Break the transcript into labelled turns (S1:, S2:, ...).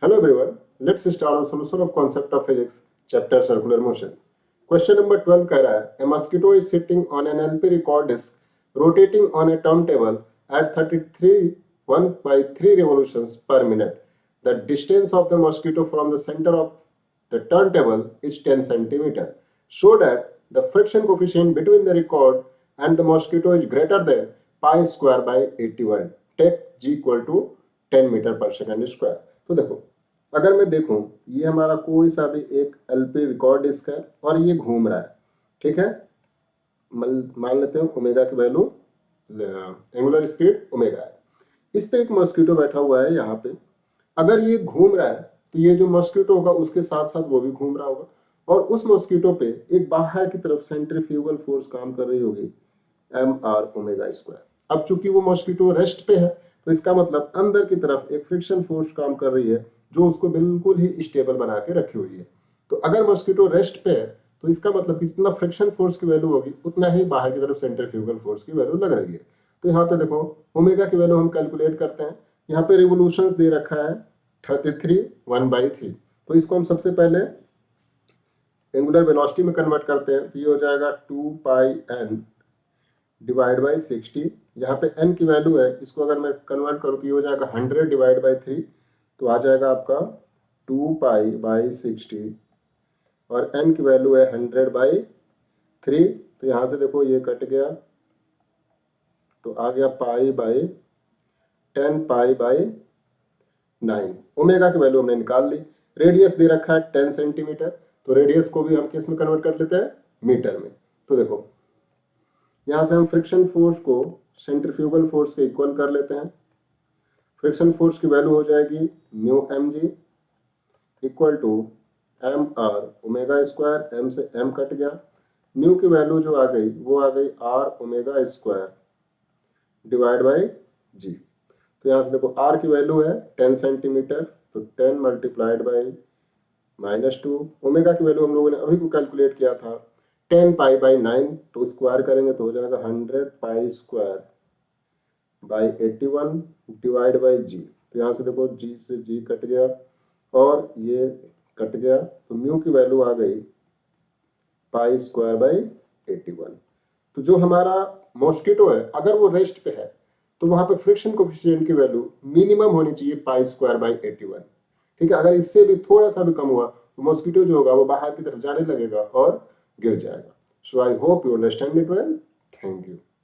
S1: Hello everyone, let's start the solution of concept of physics, chapter circular motion. Question number 12 कह रहा है, a mosquito is sitting on an LP record disk rotating on a turntable at 33 revolutions per minute. The distance of the mosquito from the center of the turntable is 10 centimeter. Show that the friction coefficient between the record and the mosquito is greater than pi square by 81. Take g equal to 10 meter per second square. तो देखो, अगर मैं देखूं ये हमारा कोई सा भी एक एलपी रिकॉर्ड डिस्क है और ये घूम रहा है, ठीक है। मान लेते हैं ओमेगा की वैल्यू एंगुलर स्पीड ओमेगा है। इस पे एक मॉस्किटो बैठा हुआ है यहाँ पे। अगर ये घूम रहा है तो ये जो मॉस्किटो होगा उसके साथ साथ वो भी घूम रहा होगा और उस मॉस्किटो पे एक बाहर की तरफ सेंट्रीफ्यूगल फोर्स काम कर रही होगी mr²। अब चूंकि वो मॉस्किटो रेस्ट पे है तो इसका मतलब अंदर की तरफ एक फ्रिक्शन फोर्स काम कर रही है जो उसको बिल्कुल ही स्टेबल बना के रखी हुई है। तो अगर मॉस्किटो रेस्ट पे है तो इसका मतलब जितना फ्रिक्शन फोर्स की वैल्यू होगी उतना ही बाहर की तरफ सेंट्रीफ्यूगल फोर्स की वैल्यू लग रही है। तो यहाँ पे देखो ओमेगा की वैल्यू हम कैलकुलेट करते हैं। यहाँ पे रिवोल्यूशंस दे रखा है 33 1/3। तो इसको हम सबसे पहले एंगुलर वेलोसिटी में कन्वर्ट करते हैं तो ये हो जाएगा 2 पाई n डिवाइड बाई 60। यहाँ पे n की वैल्यू है, इसको अगर मैं कन्वर्ट करूँ तो ये हो जाएगा 100 डिवाइड बाई 3। तो आ जाएगा आपका 2 पाई बाई 60 और n की वैल्यू है 100 बाई 3। तो यहाँ से देखो ये कट गया तो आ गया pi by 10 pi by 9। Omega की वैल्यू हमने निकाल ली। रेडियस दे रखा है 10 सेंटीमीटर, तो रेडियस को भी हम किस में कन्वर्ट कर लेते हैं, मीटर में। तो देखो यहाँ से हम फ्रिक्शन फोर्स को सेंट्रीफ्यूगल फोर्स के इक्वल कर लेते हैं। फ्रिक्शन फोर्स की वैल्यू हो जाएगी mu M G equal to M R omega square. M से एम कट गया, म्यू की वैल्यू जो आ गई वो आ गई R omega square divide by G. तो यहाँ से देखो आर की वैल्यू है 10 सेंटीमीटर, तो 10 मल्टीप्लाइड बाई -2। ओमेगा की वैल्यू हम लोगों ने अभी को कैलकुलेट किया था 10 पाई बाई 9। तो स्क्वायर करेंगे तो हो जाएगा 100 pi square by 81 divide by G. तो यहाँ से देखो जी से जी कट गया और ये कट गया, तो म्यू की वैल्यू आ गई पाई स्क्वायर बाई 81। तो जो हमारा मॉस्किटो है अगर वो रेस्ट पे है तो वहां पे फ्रिक्शन कोएफिशिएंट की वैल्यू मिनिमम होनी चाहिए पाई स्क्वायर बाई 81, ठीक है। अगर इससे भी थोड़ा सा भी कम हुआ तो मॉस्किटो जो होगा वो बाहर की तरफ जाने लगेगा और गिर जाएगा। So I hope you understand it well. Thank you.